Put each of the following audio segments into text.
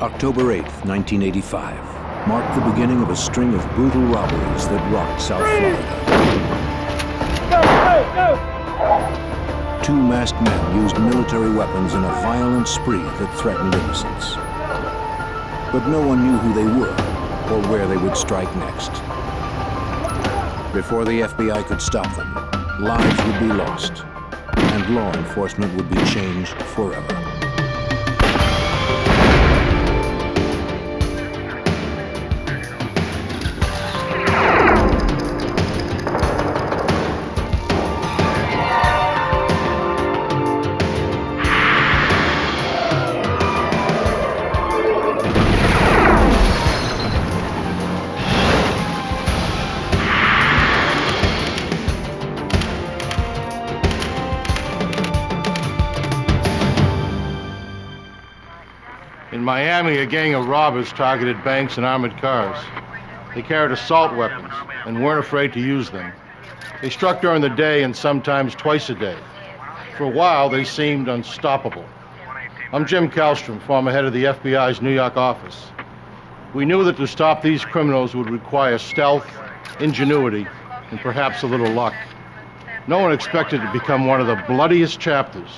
October 8th, 1985, marked the beginning of a string of brutal robberies that rocked South Florida. Two masked men used military weapons in a violent spree that threatened innocents. But no one knew who they were or where they would strike next. Before the FBI could stop them, lives would be lost, and law enforcement would be changed forever. In Miami, a gang of robbers targeted banks and armored cars. They carried assault weapons and weren't afraid to use them. They struck during the day and sometimes twice a day. For a while, they seemed unstoppable. I'm Jim Kallstrom, former head of the FBI's New York office. We knew that to stop these criminals would require stealth, ingenuity, and perhaps a little luck. No one expected to become one of the bloodiest chapters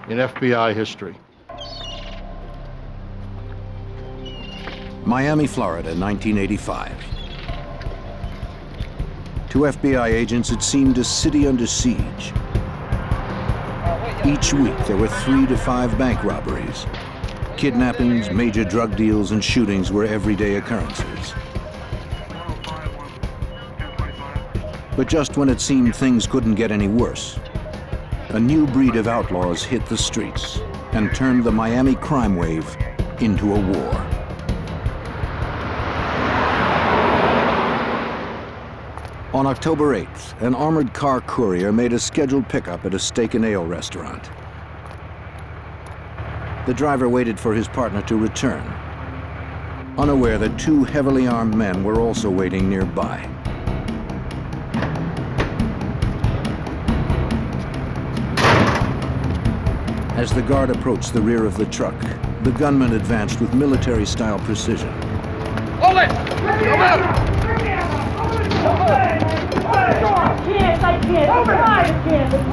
in FBI history. Miami, Florida, 1985. To FBI agents, it seemed a city under siege. Each week, there were 3 to 5 bank robberies. Kidnappings, major drug deals, and shootings were everyday occurrences. But just when it seemed things couldn't get any worse, a new breed of outlaws hit the streets and turned the Miami crime wave into a war. On October 8th, an armored car courier made a scheduled pickup at a steak and ale restaurant. The driver waited for his partner to return, unaware that 2 heavily armed men were also waiting nearby. As the guard approached the rear of the truck, the gunman advanced with military-style precision. Hold it! Come out! I can't. Open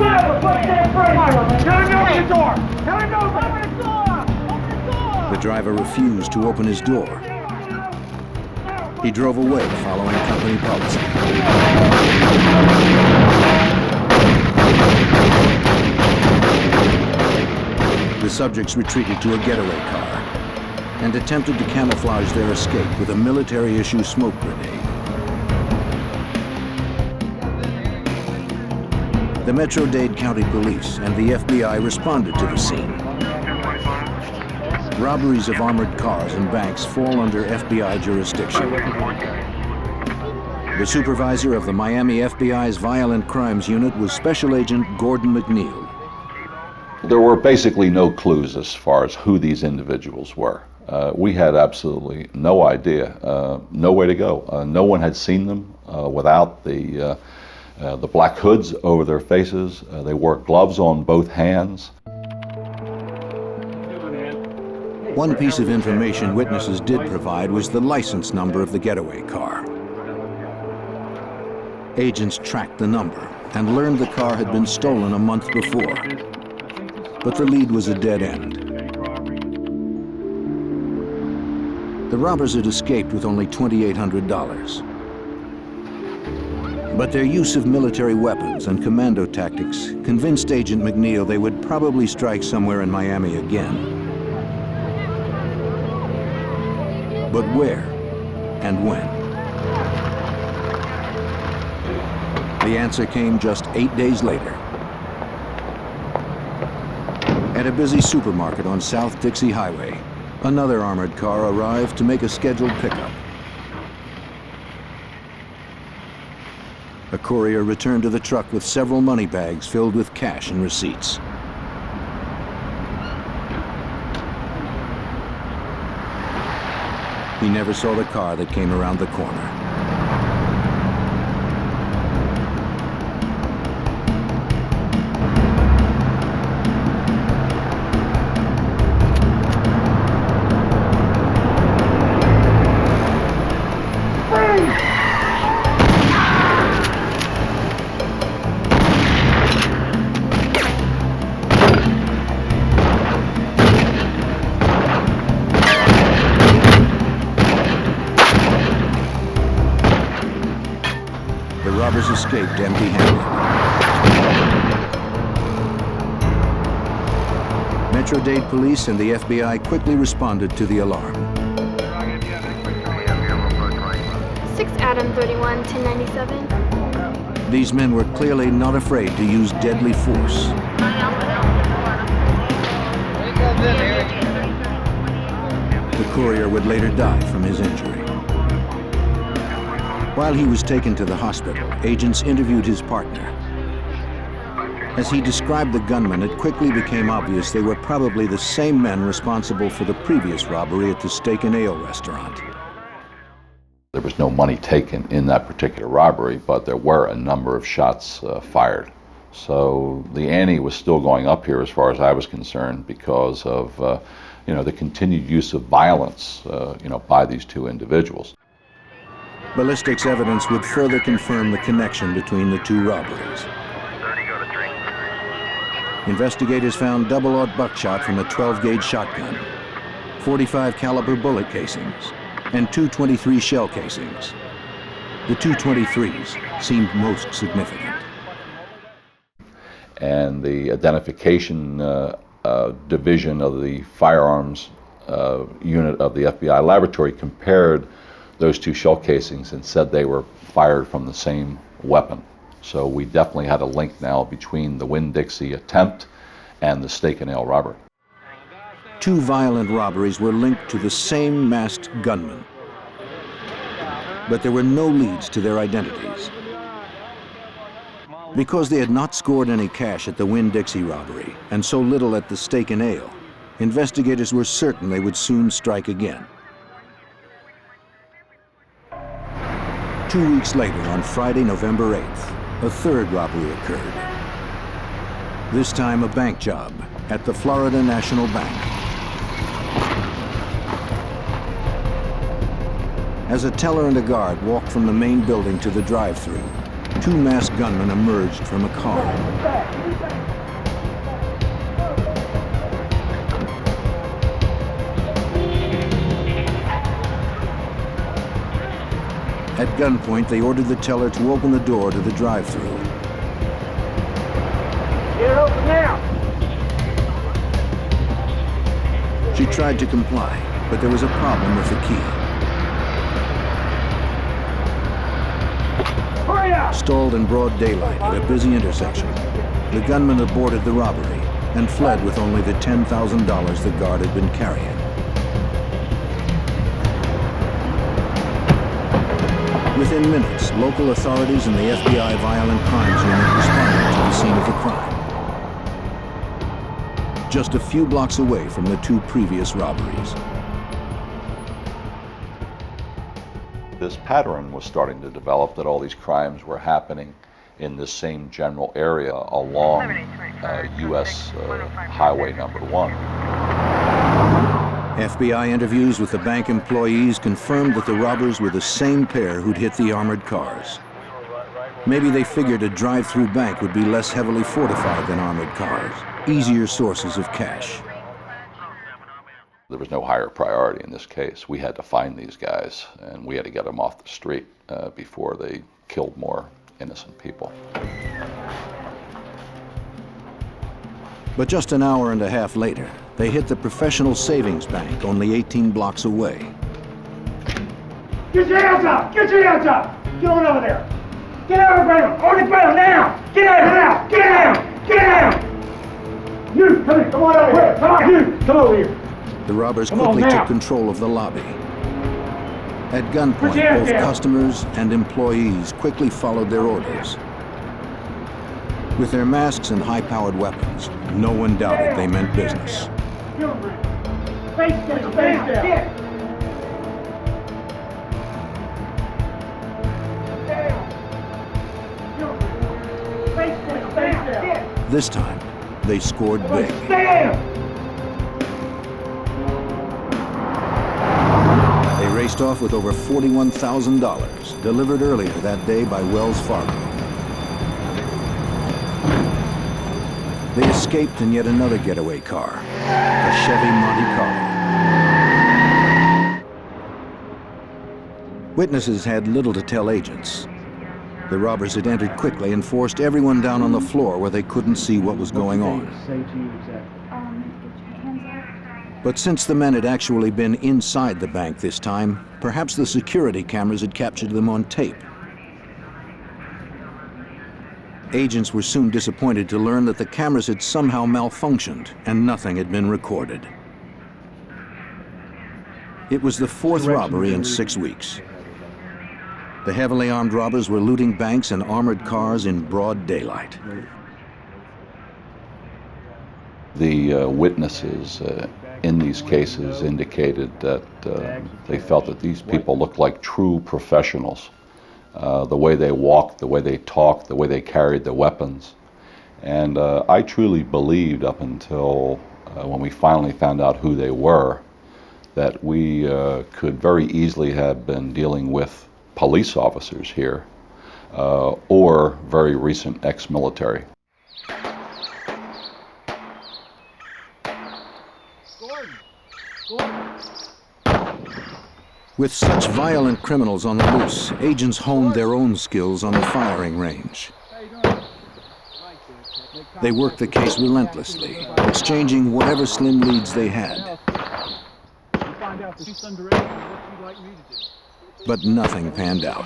the door! Tell him to open the door! Open the door! The driver refused to open his door. He drove away, following company policy. The subjects retreated to a getaway car and attempted to camouflage their escape with a military-issue smoke grenade. The Metro-Dade County Police and the FBI responded to the scene. Robberies of armored cars and banks fall under FBI jurisdiction. The supervisor of the Miami FBI's Violent Crimes Unit was Special Agent Gordon McNeil. There were basically no clues as far as who these individuals were. We had absolutely no idea, no way to go. No one had seen them without the black hoods over their faces. They wore gloves on both hands. One piece of information witnesses did provide was the license number of the getaway car. Agents tracked the number and learned the car had been stolen a month before. But the lead was a dead end. The robbers had escaped with only $2,800. But their use of military weapons and commando tactics convinced Agent McNeil they would probably strike somewhere in Miami again. But where and when? The answer came just 8 days later. At a busy supermarket on South Dixie Highway, another armored car arrived to make a scheduled pickup. A courier returned to the truck with several money bags filled with cash and receipts. He never saw the car that came around the corner. escaped empty-handed. Metro-Dade police and the FBI quickly responded to the alarm. 6 Adam 31, 1097. These men were clearly not afraid to use deadly force. The courier would later die from his injury. While he was taken to the hospital, agents interviewed his partner. As he described the gunmen, it quickly became obvious they were probably the same men responsible for the previous robbery at the Steak and Ale restaurant. There was no money taken in that particular robbery, but there were a number of shots fired. So the ante was still going up here as far as I was concerned because of the continued use of violence by these two individuals. Ballistics evidence would further confirm the connection between the two robberies. Investigators found double-aught buckshot from a 12-gauge shotgun, 45 caliber bullet casings, and 223 shell casings. The 223s seemed most significant. And the identification division of the firearms unit of the FBI laboratory compared those two shell casings and said they were fired from the same weapon. So we definitely had a link now between the Winn-Dixie attempt and the Steak and Ale robbery. Two violent robberies were linked to the same masked gunman, but there were no leads to their identities. Because they had not scored any cash at the Winn-Dixie robbery and so little at the Steak and Ale, investigators were certain they would soon strike again. 2 weeks later, on Friday, November 8th, a third robbery occurred. This time a bank job at the Florida National Bank. As a teller and a guard walked from the main building to the drive-thru, two masked gunmen emerged from a car. At gunpoint, they ordered the teller to open the door to the drive-thru. Get it open now! She tried to comply, but there was a problem with the key. Hurry up! Stalled in broad daylight at a busy intersection, the gunman aborted the robbery and fled with only the $10,000 the guard had been carrying. Within minutes, local authorities and the FBI Violent Crimes Unit responded to the scene of the crime. Just a few blocks away from the two previous robberies. This pattern was starting to develop that all these crimes were happening in this same general area along U.S. Highway number 1. FBI interviews with the bank employees confirmed that the robbers were the same pair who'd hit the armored cars. Maybe they figured a drive-through bank would be less heavily fortified than armored cars, easier sources of cash. There was no higher priority in this case. We had to find these guys, and we had to get them off the street before they killed more innocent people. But just an hour and a half later, they hit the Professional Savings Bank only 18 blocks away. Get your hands up! Get your hands up! Get on over there! Get out of the ground! On the ground now! Get out now! Get out! Get out! You, come here! Come on over here! Come on, you! Come over here! The robbers quickly took control of the lobby. At gunpoint, both customers and employees quickly followed their orders. With their masks and high-powered weapons, no one doubted they meant business. Face down! This time, they scored big. They raced off with over $41,000, delivered earlier that day by Wells Fargo. They escaped in yet another getaway car, a Chevy Monte Carlo. Witnesses had little to tell agents. The robbers had entered quickly and forced everyone down on the floor where they couldn't see what was going on. But since the men had actually been inside the bank this time, perhaps the security cameras had captured them on tape. Agents were soon disappointed to learn that the cameras had somehow malfunctioned and nothing had been recorded. It was the fourth robbery in 6 weeks. The heavily armed robbers were looting banks and armored cars in broad daylight. The witnesses in these cases indicated that they felt that these people looked like true professionals. The way they walked, the way they talked, the way they carried the weapons. And I truly believed up until when we finally found out who they were, that we could very easily have been dealing with police officers here or very recent ex-military. With such violent criminals on the loose, agents honed their own skills on the firing range. They worked the case relentlessly, exchanging whatever slim leads they had. But nothing panned out.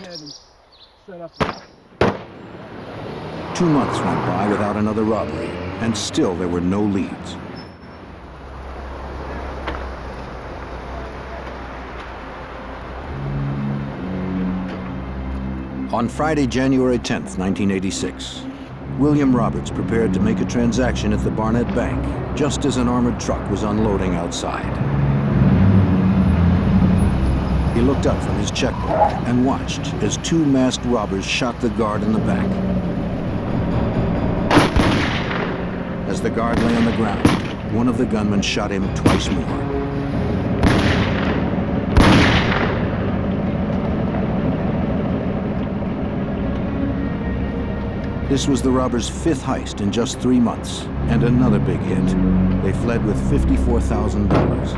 2 months went by without another robbery, and still there were no leads. On Friday, January 10th, 1986, William Roberts prepared to make a transaction at the Barnett Bank, just as an armored truck was unloading outside. He looked up from his checkbook and watched as 2 masked robbers shot the guard in the back. As the guard lay on the ground, one of the gunmen shot him twice more. This was the robbers' 5th heist in just 3 months, and another big hit. They fled with $54,000.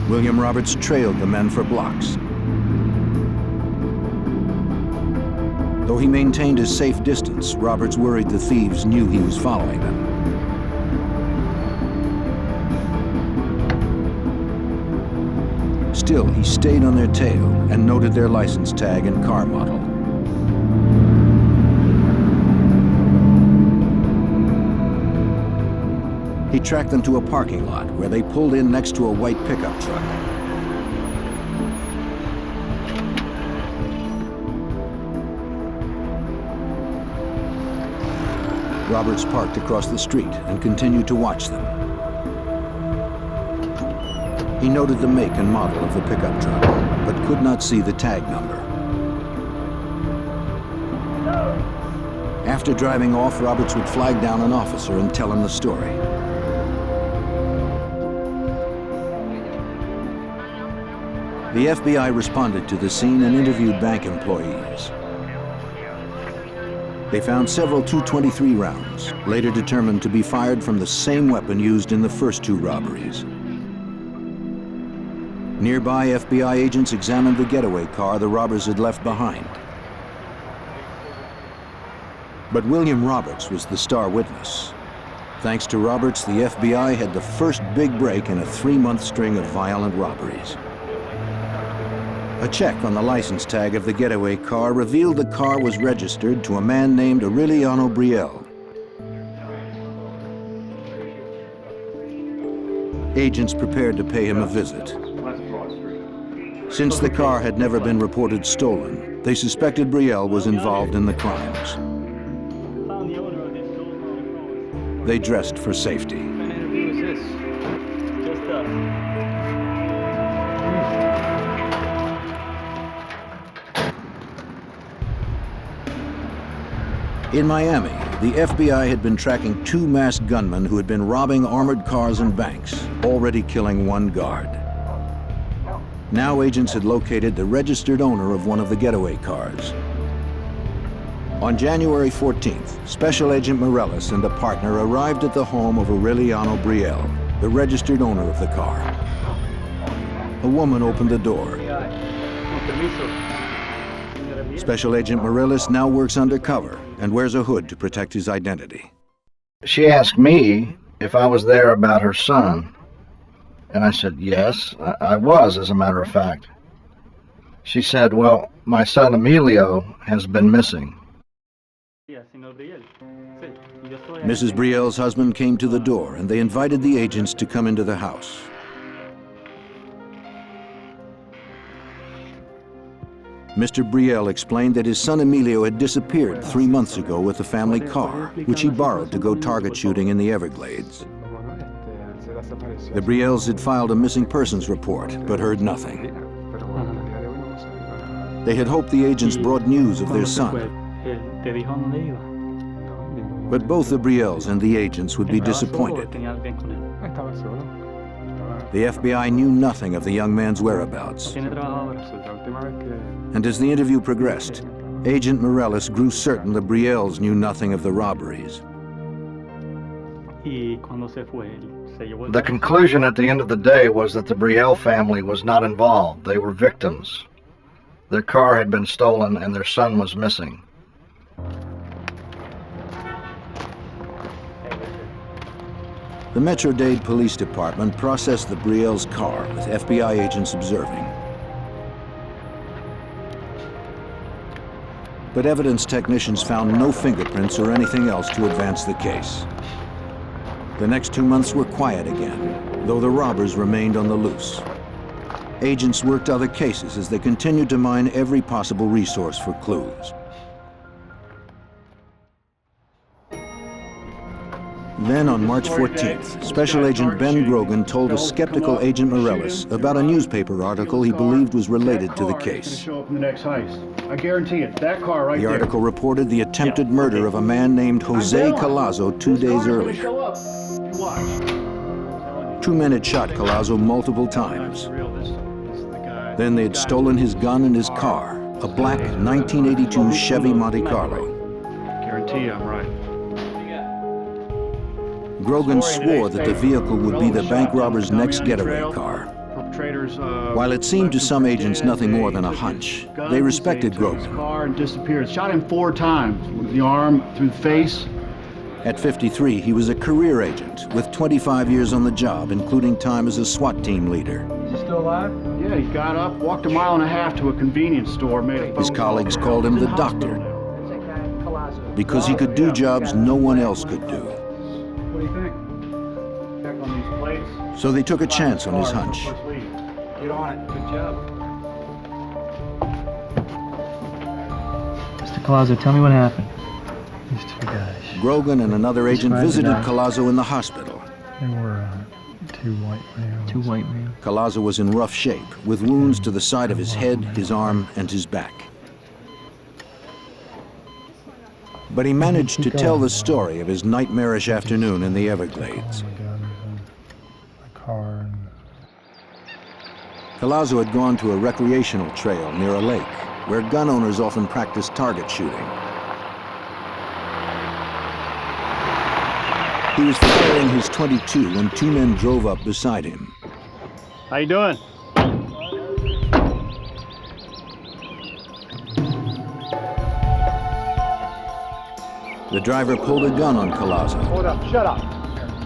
William Roberts trailed the men for blocks. Though he maintained his safe distance, Roberts worried the thieves knew he was following them. Still, he stayed on their tail and noted their license tag and car model. He tracked them to a parking lot where they pulled in next to a white pickup truck. Roberts parked across the street and continued to watch them. He noted the make and model of the pickup truck, but could not see the tag number. After driving off, Roberts would flag down an officer and tell him the story. The FBI responded to the scene and interviewed bank employees. They found several .223 rounds, later determined to be fired from the same weapon used in the first 2 robberies. Nearby FBI agents examined the getaway car the robbers had left behind. But William Roberts was the star witness. Thanks to Roberts, the FBI had the first big break in a 3-month string of violent robberies. A check on the license tag of the getaway car revealed the car was registered to a man named Aureliano Brielle. Agents prepared to pay him a visit. Since the car had never been reported stolen, they suspected Bracciale was involved in the crimes. They dressed for safety. In Miami, the FBI had been tracking 2 masked gunmen who had been robbing armored cars and banks, already killing 1 guard. Now agents had located the registered owner of one of the getaway cars. On January 14th, Special Agent Morellis and a partner arrived at the home of Aureliano Brielle, the registered owner of the car. A woman opened the door. Special Agent Morellis now works undercover and wears a hood to protect his identity. She asked me if I was there about her son, and I said yes, I was, as a matter of fact. She said, well, my son Emilio has been missing. Mrs. Brielle's husband came to the door and they invited the agents to come into the house. Mr. Brielle explained that his son Emilio had disappeared 3 months ago with the family car, which he borrowed to go target shooting in the Everglades. The Brielles had filed a missing persons report, but heard nothing. They had hoped the agents brought news of their son. But both the Brielles and the agents would be disappointed. The FBI knew nothing of the young man's whereabouts. And as the interview progressed, Agent Morellis grew certain the Brielles knew nothing of the robberies. The conclusion at the end of the day was that the Brielle family was not involved. They were victims. Their car had been stolen and their son was missing. The Metro-Dade Police Department processed the Brielle's car with FBI agents observing. But evidence technicians found no fingerprints or anything else to advance the case. The next 2 months were quiet again, though the robbers remained on the loose. Agents worked other cases as they continued to mine every possible resource for clues. Then on March 14th, Special Agent Ben Grogan told a skeptical Agent Morellis about a newspaper article he believed was related to the case. Show up in the next heist. I guarantee it. That car right The there. article reported the attempted murder of a man named Jose Collazo 2 days earlier. Show up. Watch. 2 men had shot Collazo multiple times. Then they had stolen his gun and his car, a black 1982 Chevy Monte Carlo. Guarantee I'm right. Grogan swore that the vehicle would be the bank robber's next getaway car. While it seemed to some agents nothing more than a hunch, they respected Grogan. Car and disappeared. Shot him 4 times with the arm, through the face. At 53, he was a career agent with 25 years on the job, including time as a SWAT team leader. Is he still alive? Yeah, he got up, walked 1.5 miles to a convenience store, made a phone His colleagues call. called him the doctor because he could do jobs no one else could do. What do you think? Check on these plates. So they took a chance on his hunch. Get on it. Good job. Mr. Collazo, tell me what happened. These 2 guys. Grogan and another agent visited Collazo in the hospital. There were 2 white males. 2 white males. Collazo was in rough shape, with wounds to the side of his head, his arm, and his back. But he managed to tell the story of his nightmarish afternoon in the Everglades. Oh my God, there's a car and... Collazo had gone to a recreational trail near a lake, where gun owners often practice target shooting. He was firing his .22 when 2 men drove up beside him. How you doing? The driver pulled a gun on Collazo, Hold up, shut up.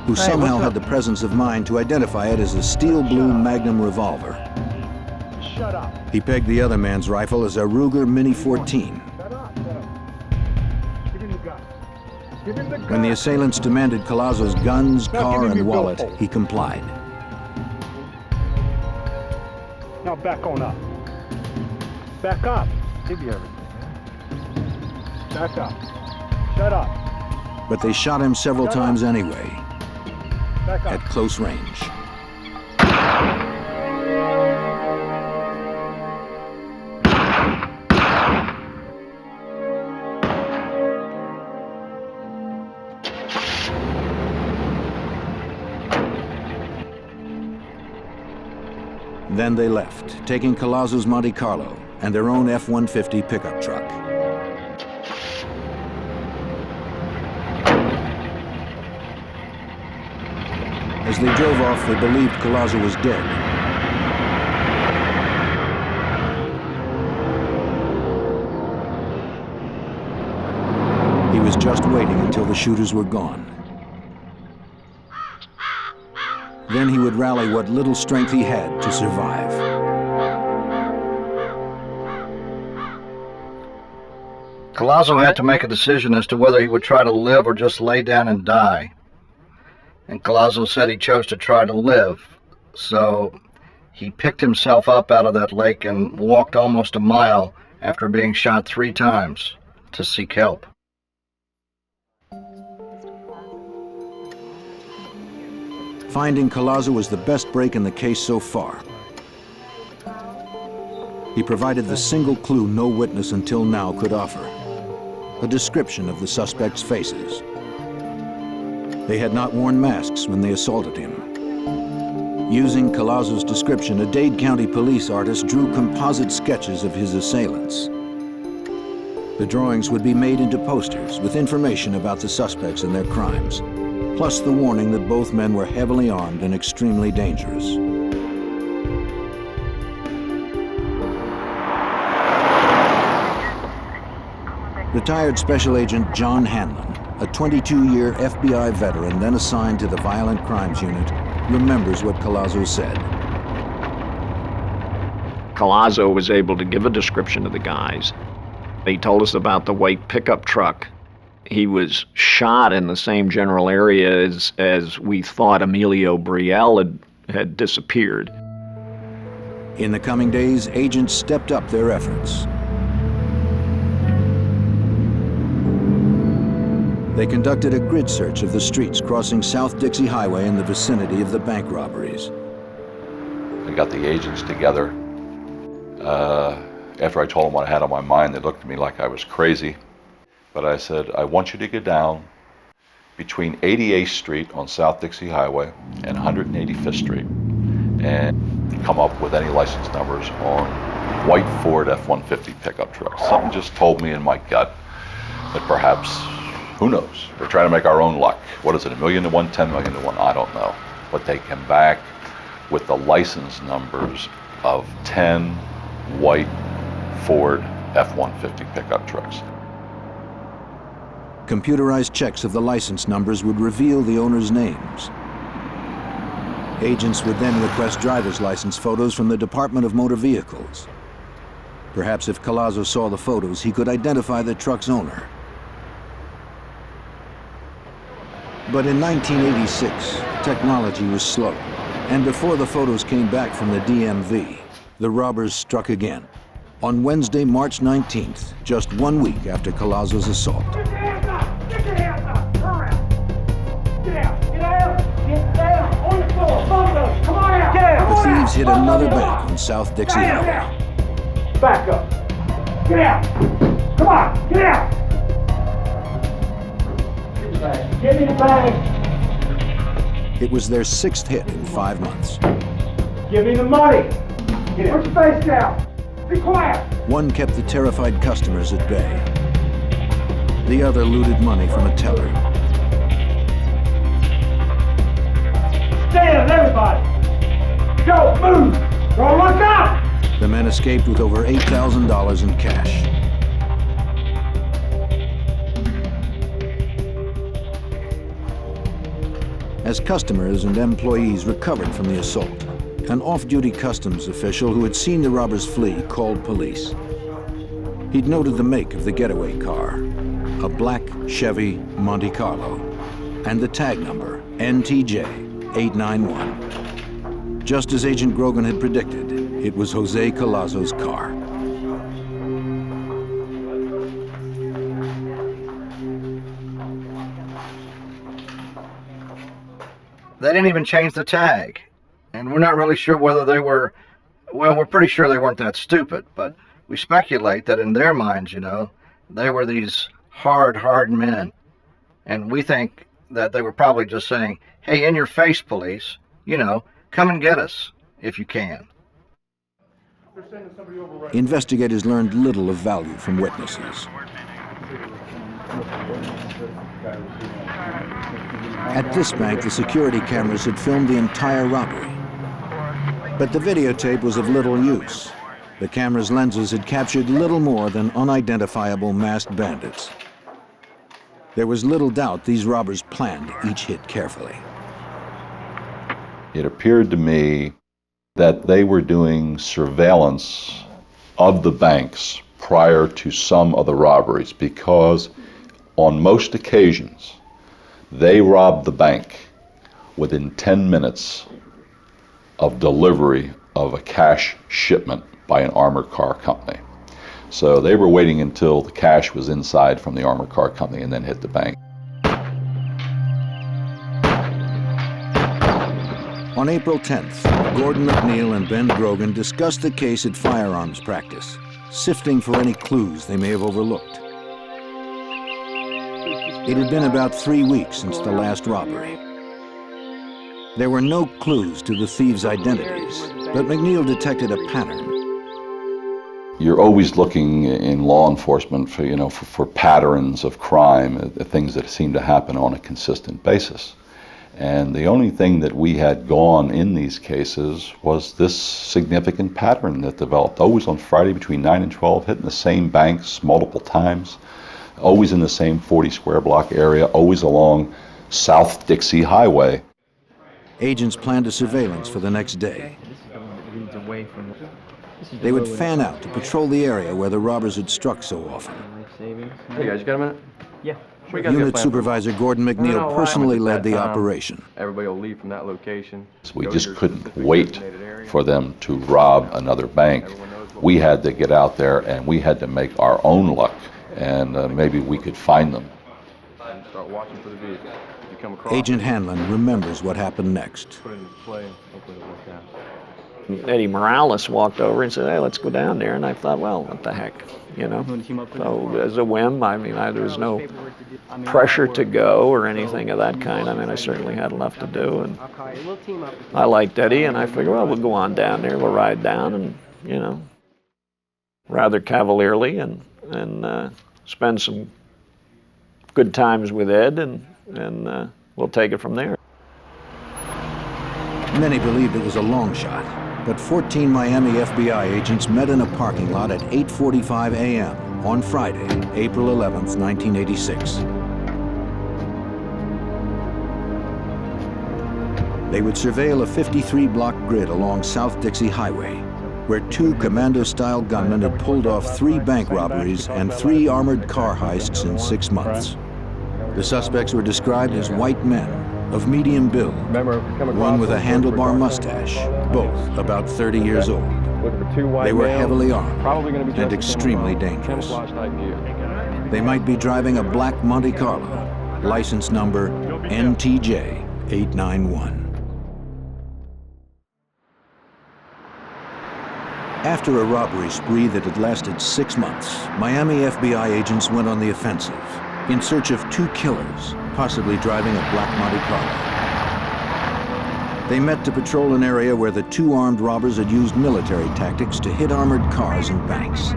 who somehow had the presence of mind to identify it as a steel blue Magnum revolver. Shut up. He pegged the other man's rifle as a Ruger Mini 14. Shut up, shut up. Give him the gun. Give him the gun. When the assailants demanded Collazo's guns, Now car, give him and your wallet, billfold. he complied. Now back on up. Back up. Give you everything. Back up. Shut up. But they shot him several times anyway, Back at up. close range. Then they left, taking Collazo's Monte Carlo and their own F-150 pickup truck. As they drove off, they believed Collazo was dead. He was just waiting until the shooters were gone. Then he would rally what little strength he had to survive. Collazo had to make a decision as to whether he would try to live or just lay down and die. And Collazo said he chose to try to live. So he picked himself up out of that lake and walked almost a mile after being shot 3 times to seek help. Finding Collazo was the best break in the case so far. He provided the single clue no witness until now could offer: a description of the suspects' faces. They had not worn masks when they assaulted him. Using Collazo's description, a Dade County police artist drew composite sketches of his assailants. The drawings would be made into posters with information about the suspects and their crimes, plus the warning that both men were heavily armed and extremely dangerous. Retired Special Agent John Hanlon, a 22-year FBI veteran then assigned to the Violent Crimes Unit, remembers what Collazo said. Collazo was able to give a description of the guys. He told us about the white pickup truck. He was shot in the same general area as we thought Emilio Bracciale had disappeared. In the coming days, agents stepped up their efforts. They conducted a grid search of the streets crossing South Dixie Highway in the vicinity of the bank robberies. I got the agents together. After I told them what I had on my mind, they looked at me like I was crazy. But I said, I want you to go down between 88th Street on South Dixie Highway and 185th Street and come up with any license numbers on white Ford F-150 pickup trucks. Something just told me in my gut that perhaps, who knows, we're trying to make our own luck. What is it, 1 million to 1, 10 million to 1? I don't know. But they came back with the license numbers of 10 white Ford F-150 pickup trucks. Computerized checks of the license numbers would reveal the owners' names. Agents would then request driver's license photos from the Department of Motor Vehicles. Perhaps if Collazo saw the photos, he could identify the truck's owner. But in 1986, technology was slow, and before the photos came back from the DMV, the robbers struck again. On Wednesday, March 19th, just 1 week after Collazo's assault. Get your hands up! Get your hands up! Turn around! Get out! Get out! Get down! On the floor! Both of them! Come on out! Get out! The thieves hit another bank on South Dixie Highway. Back up! Get out! Come on! Get out! Give me the bag! It was their 6th hit in 5 months. Give me the money! Get it! Put your face down! Be quiet! One kept the terrified customers at bay. The other looted money from a teller. Stand, everybody! Go, move! Don't look up! The men escaped with over $8,000 in cash. As customers and employees recovered from the assault, an off-duty customs official who had seen the robbers flee called police. He'd noted the make of the getaway car, a black Chevy Monte Carlo, and the tag number, NTJ-891. Just as Agent Grogan had predicted, it was Jose Collazo's car. They didn't even change the tag. And we're not really sure whether they were, well, we're pretty sure they weren't that stupid, but we speculate that in their minds, you know, they were these hard men. And we think that they were probably just saying, hey, in your face, police, you know, come and get us if you can. Investigators learned little of value from witnesses. At this bank, the security cameras had filmed the entire robbery. But the videotape was of little use. The camera's lenses had captured little more than unidentifiable masked bandits. There was little doubt these robbers planned each hit carefully. It appeared to me that they were doing surveillance of the banks prior to some of the robberies, because on most occasions they robbed the bank within 10 minutes of delivery of a cash shipment by an armored car company. So they were waiting until the cash was inside from the armored car company and then hit the bank. On April 10th, Gordon McNeil and Ben Grogan discussed the case at firearms practice, sifting for any clues they may have overlooked. It had been about 3 weeks since the last robbery. There were no clues to the thieves' identities, but McNeil detected a pattern. You're always looking in law enforcement for patterns of crime, things that seem to happen on a consistent basis. And the only thing that we had gone in these cases was this significant pattern that developed, always on Friday between 9 and 12, hitting the same banks multiple times, always in the same 40 square block area, always along South Dixie Highway. Agents planned a surveillance for the next day. They would fan out to patrol the area where the robbers had struck so often. Hey guys, you got a minute? Yeah. Unit Supervisor Gordon McNeil personally led the operation. Everybody will leave from that location. So we just couldn't wait for them to rob another bank. We had to get out there and we had to make our own luck, and maybe we could find them. Start watching for the vehicle. You come across Agent Hanlon remembers what happened next. put it into play. Hopefully it'll work out. Eddie Morales walked over and said, "Hey, let's go down there." And I thought, well, what the heck, you know? So as a whim, I mean, there was no pressure to go or anything of that kind. I mean, I certainly had enough to do, and I liked Eddie, and I figured, well, we'll go on down there, we'll ride down, and you know, rather cavalierly, and spend some good times with Ed, and we'll take it from there. Many believed it was a long shot, but 14 Miami FBI agents met in a parking lot at 8:45 a.m. on Friday, April 11th, 1986. They would surveil a 53-block grid along South Dixie Highway, where 2 commando-style gunmen had pulled off 3 bank robberies and 3 armored car heists in 6 months. The suspects were described as white men, of medium build, one with a handlebar mustache, both about 30 years old. They were heavily armed and extremely dangerous. They might be driving a black Monte Carlo, license number NTJ 891. After a robbery spree that had lasted 6 months, Miami FBI agents went on the offensive in search of 2 killers, possibly driving a black Monte Carlo. They met to patrol an area where the 2 armed robbers had used military tactics to hit armored cars and banks.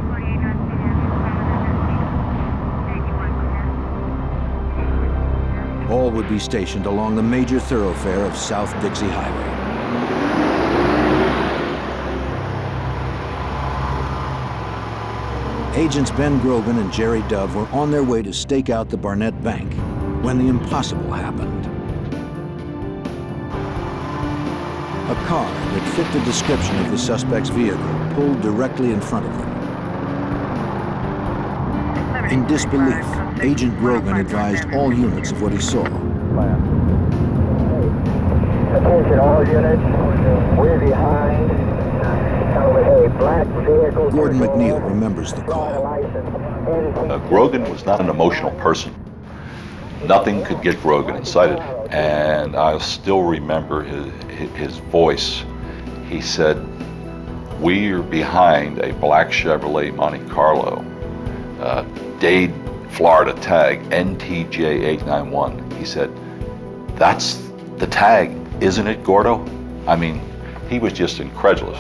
All would be stationed along the major thoroughfare of South Dixie Highway. Agents Ben Grogan and Jerry Dove were on their way to stake out the Barnett Bank when the impossible happened. A car that fit the description of the suspect's vehicle pulled directly in front of them. In disbelief, Agent Grogan advised all units of what he saw. Attention all units, we're behind. Gordon McNeil remembers the call. Grogan was not an emotional person. Nothing could get Grogan excited. And I still remember his voice. He said, "We're behind a black Chevrolet Monte Carlo, Dade, Florida tag, NTJ 891. He said, "That's the tag, isn't it, Gordo?" I mean, he was just incredulous.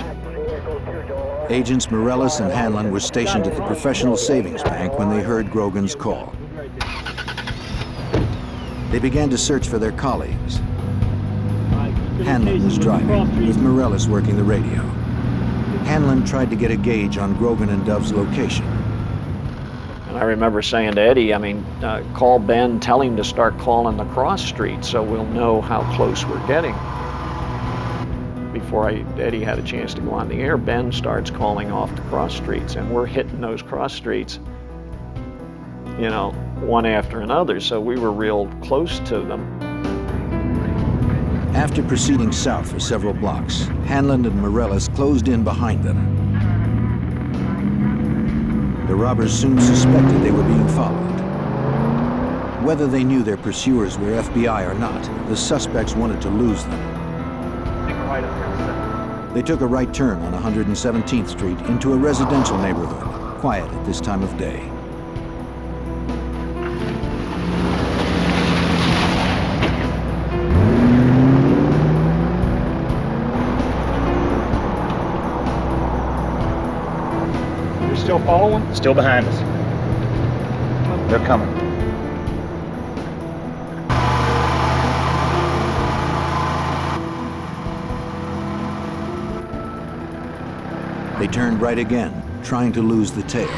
Agents Morales and Hanlon were stationed at the Professional Savings Bank when they heard Grogan's call. They began to search for their colleagues. Hanlon was driving, with Morellis working the radio. Hanlon tried to get a gauge on Grogan and Dove's location. And I remember saying to Eddie, call Ben, tell him to start calling the cross streets so we'll know how close we're getting. Before Eddie had a chance to go on the air, Ben starts calling off the cross streets, and we're hitting those cross streets, one after another, so we were real close to them. After proceeding south for several blocks, Hanlon and Morellis closed in behind them. The robbers soon suspected they were being followed. Whether they knew their pursuers were FBI or not, the suspects wanted to lose them. They took a right turn on 117th Street into a residential neighborhood, quiet at this time of day. Still following? Still behind us. They're coming. They turned right again, trying to lose the tail.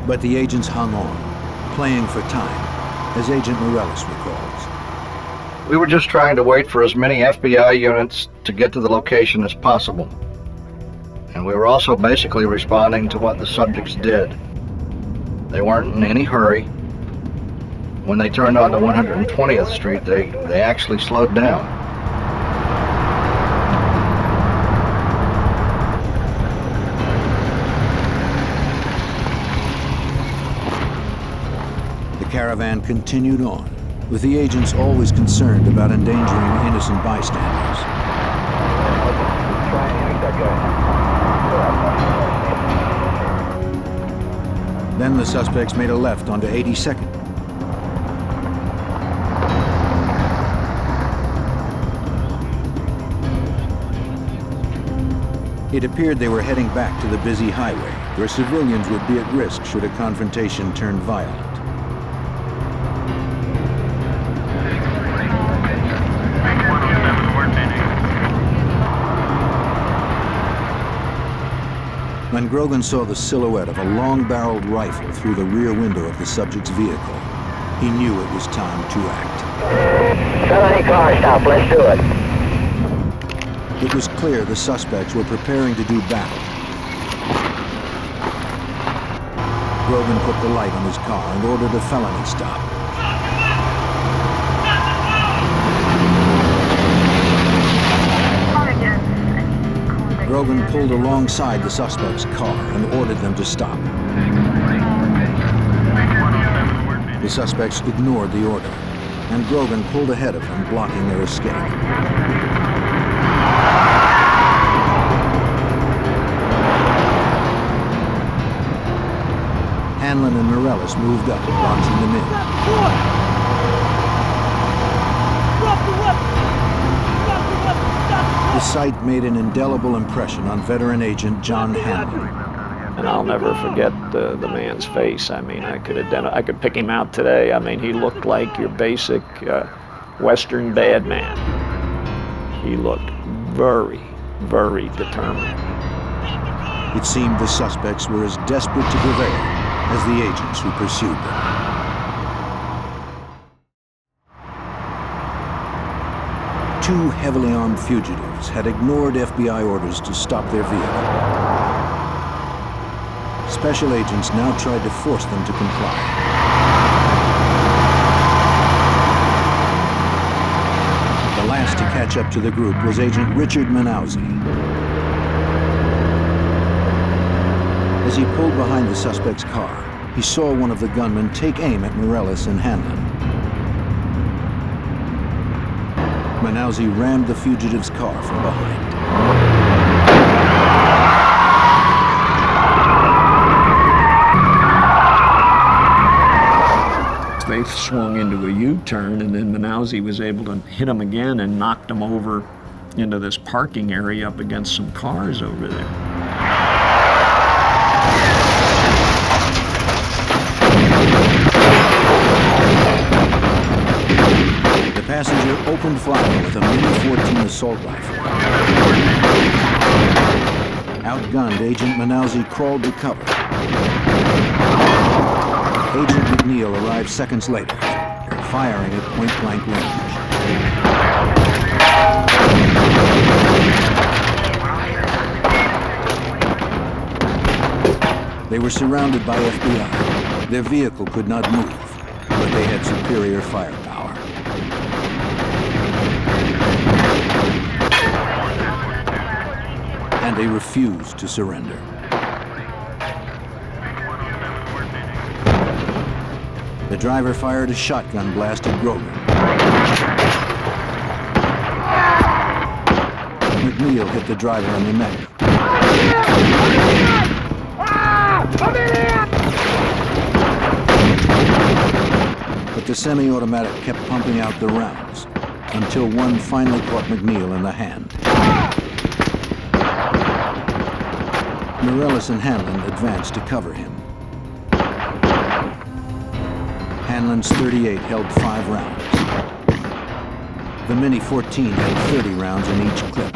But the agents hung on, playing for time, as Agent Morellis recalls. We were just trying to wait for as many FBI units to get to the location as possible. And we were also basically responding to what the subjects did. They weren't in any hurry. When they turned onto 120th Street, they actually slowed down. The caravan continued on, with the agents always concerned about endangering innocent bystanders. Then the suspects made a left onto 82nd. It appeared they were heading back to the busy highway, where civilians would be at risk should a confrontation turn violent. When Grogan saw the silhouette of a long-barreled rifle through the rear window of the subject's vehicle, he knew it was time to act. Shut any car stop, let's do it. It was clear the suspects were preparing to do battle. Grogan put the light on his car and ordered a felony stop. Grogan pulled alongside the suspect's car and ordered them to stop. The suspects ignored the order, and Grogan pulled ahead of them, blocking their escape. Hanlon and Morellis moved up, launching them in. The sight made an indelible impression on veteran agent John Hanlon. And I'll never forget the man's face. I could pick him out today. He looked like your basic Western bad man. He looked very, very determined. It seemed the suspects were as desperate to prevail as the agents who pursued them. Two heavily armed fugitives had ignored FBI orders to stop their vehicle. Special agents now tried to force them to comply. The last to catch up to the group was Agent Richard Manauzi. As he pulled behind the suspect's car, he saw one of the gunmen take aim at Morellis and Hanlon. Manauzi rammed the fugitive's car from behind. They swung into a U-turn, and then Manauzi was able to hit him again and knocked him over into this parking area up against some cars over there. passenger opened fire with a Mini-14 assault rifle. Outgunned, Agent Manauzi crawled to cover. Agent McNeil arrived seconds later, firing at point-blank range. They were surrounded by FBI. Their vehicle could not move, but they had superior firepower. And they refused to surrender. The driver fired a shotgun blast at Grogan. McNeil hit the driver in the neck. But the semi-automatic kept pumping out the rounds until one finally caught McNeil in the hand. Morellis and Hanlon advanced to cover him. Hanlon's .38 held 5 rounds. The Mini-14 had 30 rounds in each clip.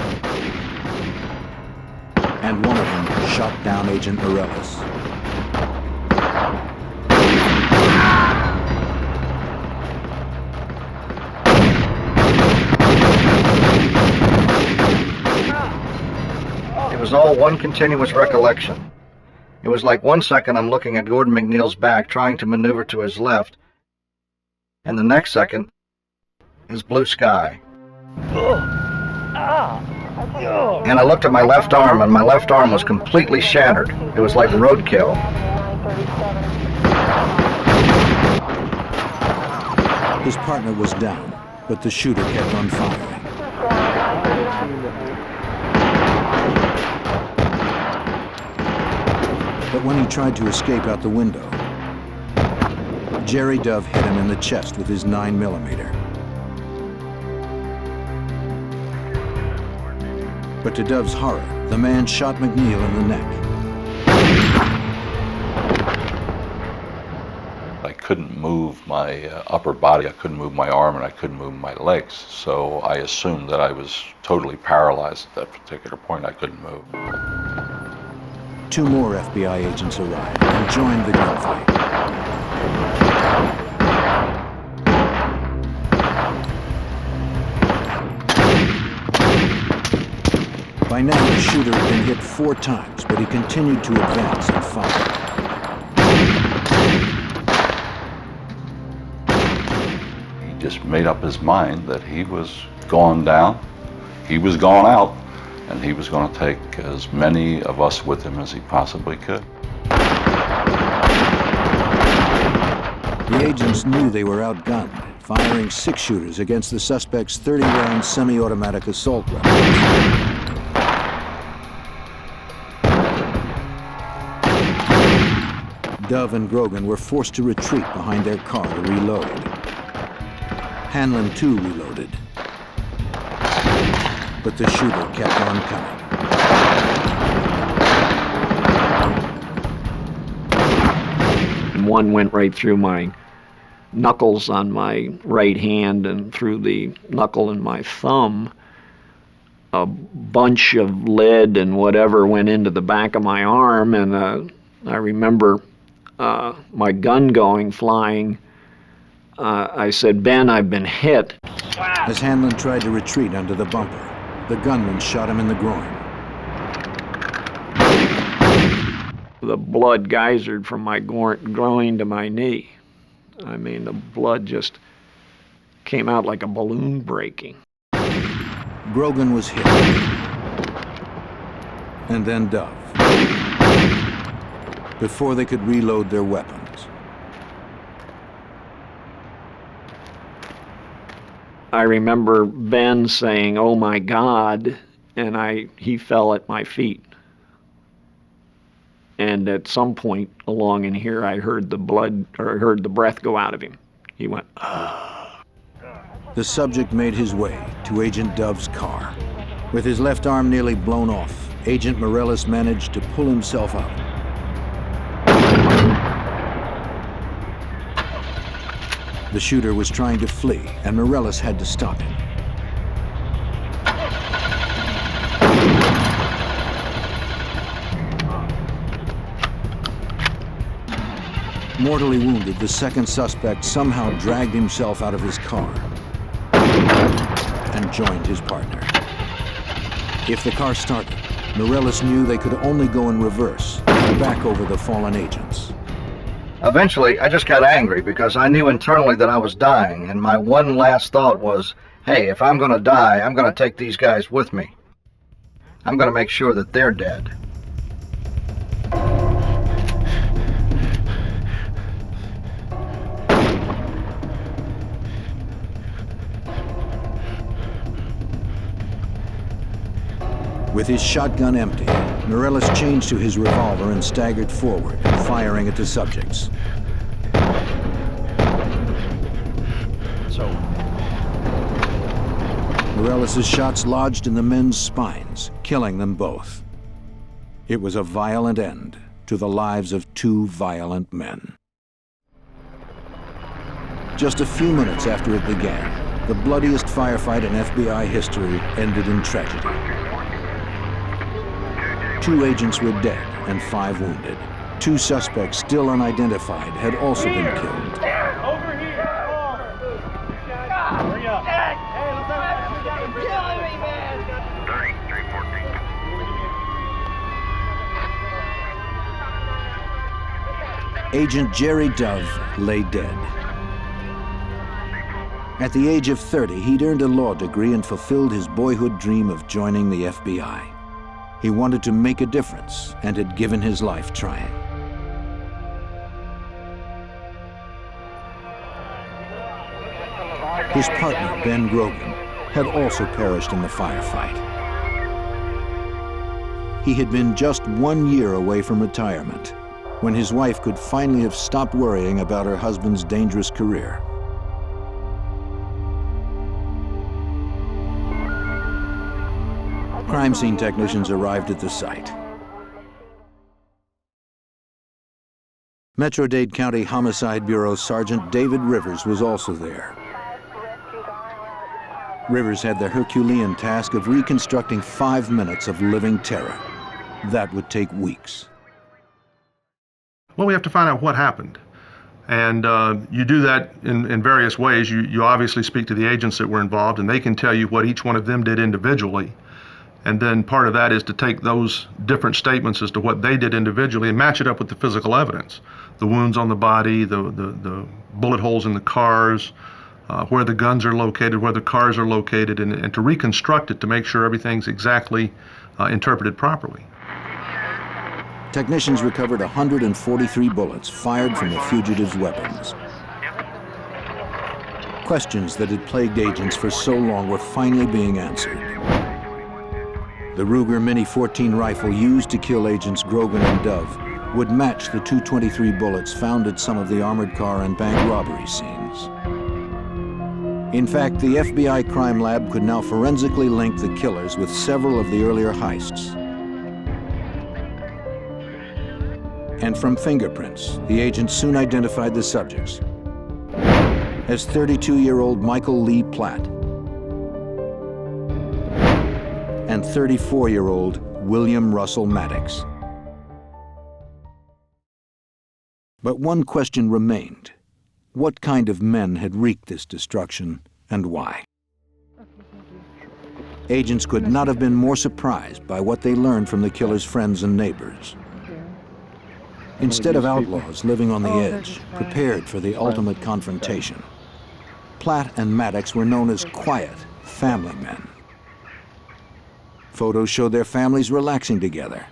And one of them shot down Agent Morellis. It was all one continuous recollection. It was like 1 second I'm looking at Gordon McNeil's back, trying to maneuver to his left, and the next second is blue sky. And I looked at my left arm, and my left arm was completely shattered. It was like roadkill. His partner was down, but the shooter kept on firing. But when he tried to escape out the window, Jerry Dove hit him in the chest with his 9mm. But to Dove's horror, the man shot McNeil in the neck. I couldn't move my upper body, I couldn't move my arm, and I couldn't move my legs, so I assumed that I was totally paralyzed at that particular point. I couldn't move. 2 more FBI agents arrived and joined the gunfight. By now, the shooter had been hit 4 times, but he continued to advance and fire. He just made up his mind that he was gone down, he was gone out, and he was going to take as many of us with him as he possibly could. The agents knew they were outgunned, firing 6 shooters against the suspect's 30-round semi-automatic assault weapons. Dove and Grogan were forced to retreat behind their car to reload. Hanlon too reloaded. But the shooter kept on coming. And one went right through my knuckles on my right hand and through the knuckle in my thumb. A bunch of lead and whatever went into the back of my arm, and I remember my gun flying. I said, "Ben, I've been hit." As Hanlon tried to retreat under the bumper, the gunman shot him in the groin. The blood geysered from my groin to my knee. I mean, the blood just came out like a balloon breaking. Grogan was hit. And then Dove. Before they could reload their weapons. I remember Ben saying, "Oh my God," and he fell at my feet. And at some point along in here, I heard the breath go out of him. He went, "Ah." The subject made his way to Agent Dove's car. With his left arm nearly blown off, Agent Morellis managed to pull himself out. The shooter was trying to flee, and Morales had to stop him. Mortally wounded, the second suspect somehow dragged himself out of his car and joined his partner. If the car started, Morales knew they could only go in reverse, back over the fallen agents. Eventually, I just got angry because I knew internally that I was dying, and my one last thought was, hey, if I'm gonna die, I'm gonna take these guys with me. I'm gonna make sure that they're dead. With his shotgun empty, Morales changed to his revolver and staggered forward, firing at the subjects. Morales' shots lodged in the men's spines, killing them both. It was a violent end to the lives of two violent men. Just a few minutes after it began, the bloodiest firefight in FBI history ended in tragedy. 2 agents were dead and 5 wounded. 2 suspects still unidentified had also been killed. Over here! Hurry up! Hey, let's have a killing me, man! 3314. Agent Jerry Dove lay dead. At the age of 30, he'd earned a law degree and fulfilled his boyhood dream of joining the FBI. He wanted to make a difference and had given his life trying. His partner, Ben Grogan, had also perished in the firefight. He had been just 1 year away from retirement when his wife could finally have stopped worrying about her husband's dangerous career. Crime scene technicians arrived at the site. Metro-Dade County Homicide Bureau Sergeant David Rivers was also there. Rivers had the Herculean task of reconstructing 5 minutes of living terror. That would take weeks. Well, we have to find out what happened. And you do that in various ways. You obviously speak to the agents that were involved, and they can tell you what each one of them did individually. And then part of that is to take those different statements as to what they did individually and match it up with the physical evidence. The wounds on the body, the bullet holes in the cars, where the guns are located, where the cars are located, and to reconstruct it to make sure everything's exactly interpreted properly. Technicians recovered 143 bullets fired from the fugitives' weapons. Questions that had plagued agents for so long were finally being answered. The Ruger Mini 14 rifle used to kill agents Grogan and Dove would match the .223 bullets found at some of the armored car and bank robbery scenes. In fact, the FBI crime lab could now forensically link the killers with several of the earlier heists. And from fingerprints, the agents soon identified the subjects as 32-year-old Michael Lee Platt and 34-year-old William Russell Maddox. But one question remained. What kind of men had wreaked this destruction, and why? Agents could not have been more surprised by what they learned from the killer's friends and neighbors. Instead of outlaws living on the edge, prepared for the ultimate confrontation, Platt and Maddox were known as quiet family men. Photos showed their families relaxing together.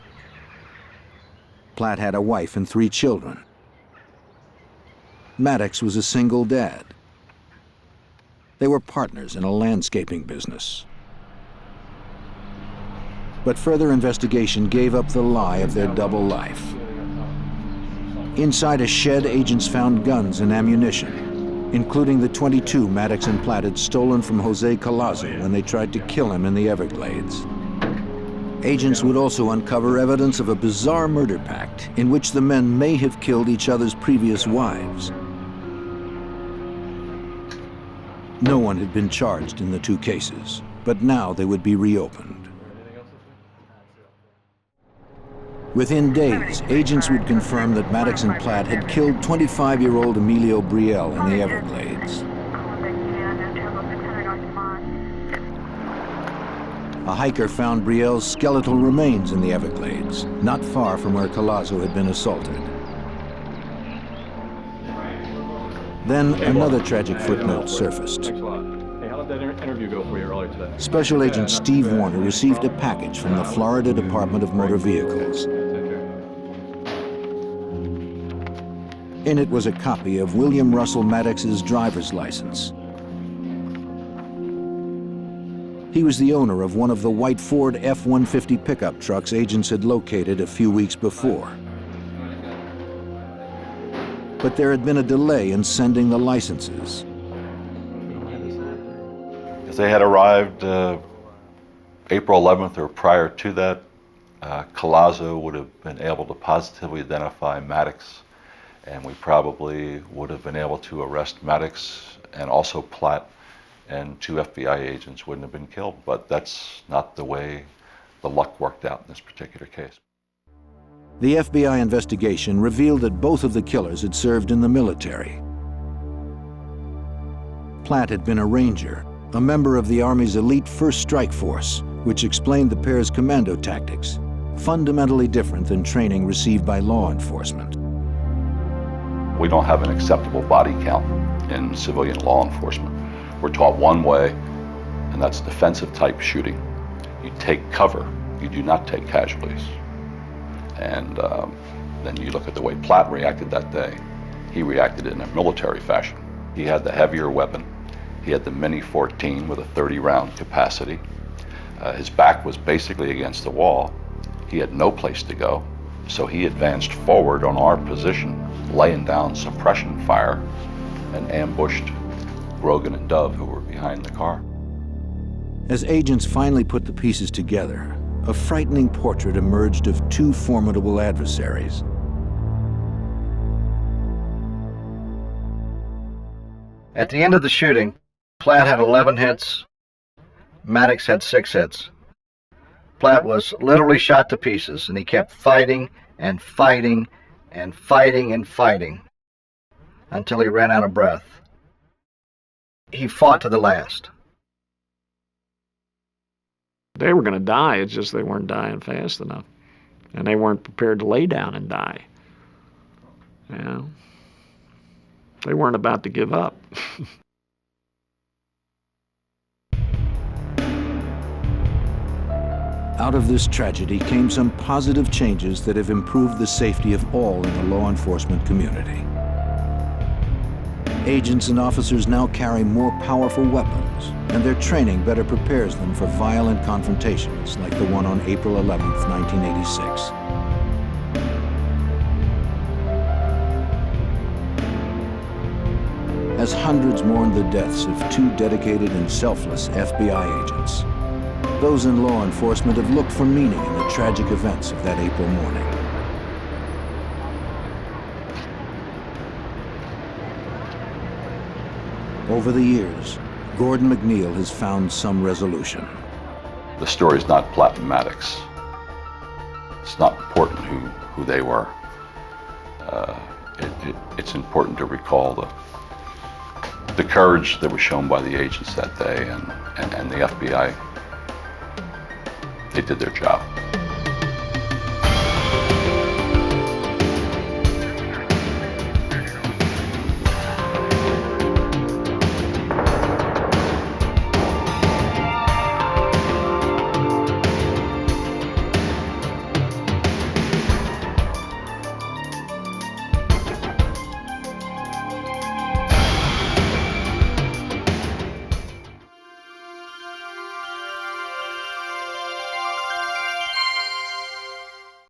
Platt had a wife and 3 children. Maddox was a single dad. They were partners in a landscaping business. But further investigation gave up the lie of their double life. Inside a shed, agents found guns and ammunition, including the .22 Maddox and Platt had stolen from Jose Collazo when they tried to kill him in the Everglades. Agents would also uncover evidence of a bizarre murder pact in which the men may have killed each other's previous wives. No one had been charged in the two cases, but now they would be reopened. Within days, agents would confirm that Maddox and Platt had killed 25-year-old Emilio Bracciale in the Everglades. A hiker found Bracciale's skeletal remains in the Everglades, not far from where Collazo had been assaulted. Then another tragic footnote surfaced. Hey, how did that interview go for you earlier today? Special Agent Steve Warner received a package from the Florida Department of Motor Vehicles. In it was a copy of William Russell Maddox's driver's license. He was the owner of one of the white Ford F-150 pickup trucks agents had located a few weeks before. But there had been a delay in sending the licenses. If they had arrived April 11th or prior to that, Collazo would have been able to positively identify Maddox, and we probably would have been able to arrest Maddox, and also Platt, and 2 FBI agents wouldn't have been killed. But that's not the way the luck worked out in this particular case. The FBI investigation revealed that both of the killers had served in the military. Platt had been a ranger, a member of the Army's elite First Strike Force, which explained the pair's commando tactics, fundamentally different than training received by law enforcement. We don't have an acceptable body count in civilian law enforcement. We're taught one way, and that's defensive type shooting. You take cover, you do not take casualties. And then you look at the way Platt reacted that day. He reacted in a military fashion. He had the heavier weapon. He had the Mini 14 with a 30-round capacity. His back was basically against the wall. He had no place to go, so he advanced forward on our position, laying down suppression fire, and ambushed Grogan and Dove, who were behind the car. As agents finally put the pieces together, a frightening portrait emerged of 2 formidable adversaries. At the end of the shooting, Platt had 11 hits, Maddox had 6 hits. Platt was literally shot to pieces, and he kept fighting and fighting and fighting and fighting until he ran out of breath. He fought to the last. They were going to die, it's just they weren't dying fast enough. And they weren't prepared to lay down and die. You know? They weren't about to give up. Out of this tragedy came some positive changes that have improved the safety of all in the law enforcement community. Agents and officers now carry more powerful weapons, and their training better prepares them for violent confrontations like the one on April 11th, 1986. As hundreds mourned the deaths of 2 dedicated and selfless FBI agents, those in law enforcement have looked for meaning in the tragic events of that April morning. Over the years, Gordon McNeil has found some resolution. The story's not Platt and Maddox. It's not important who they were. It's important to recall the courage that was shown by the agents that day, and the FBI. They did their job.